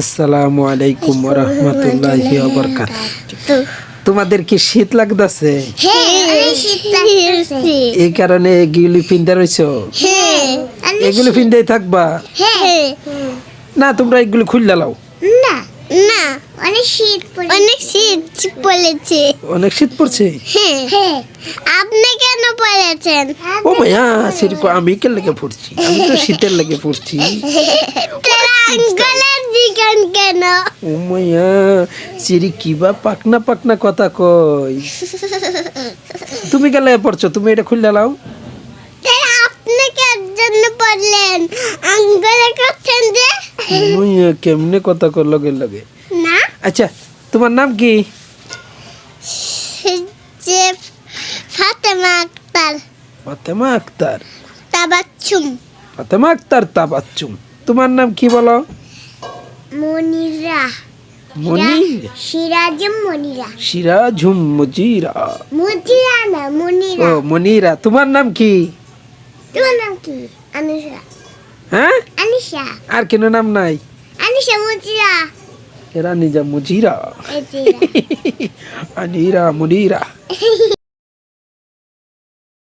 আসসালামু আলাইকুম ওয়া রাহমাতুল্লাহি ওয়া বারাকাতুহু। তোমাদের কি শীত লাগতাছে? হ্যাঁ, শীত লাগতেছে। এই কারণে এগুলি পিন্দা রইছো? হ্যাঁ, এগুলি পিন্দাই থাকবা হ্যাঁ। না? তোমরা এগুলি খুললা লাও। না না, অনেক শীত পড়েছে। অনেক শীত পড়ছে। হ্যাঁ, আপনি কেন পড়েছেন? ও মায়া, সেরকম আমি কে লেগে পড়ছি? আমি তো শীতের লেগে পড়ছি। আঙ্গুলের দিকেন কেন? ও মায়া, সিরি কিবা পাকনা পাকনা কথা কই। তুমি গেলে পড়ছো, তুমি এটা খুললা লাও। আপনি কার জন্য পড়লেন? আঙ্গুলে করছেন যে? মায়া কেমনে কথা কর লগে লগে। না, আচ্ছা, তোমার নাম কি? যে ফাতেমা আক্তার ফাতেমা আক্তার। তাবাচ্ছুম। ফাতেমা আক্তার তাবাচ্চুম। তোমার নাম কি বলো? মনিরা। মনির। সিরাজুম মনিরা। সিরাজুম মুজিরা। মুজিরা না, ও মনিরা। মনিরা। তোমার নাম কি? তোমার নাম কি? আনিশা। হ্যাঁ, আনিশা। আর কেন নাম নাই? আনিশা মুজিরা। এরা নিজা মুজিরা। এই যে আনিরা মুনিরা।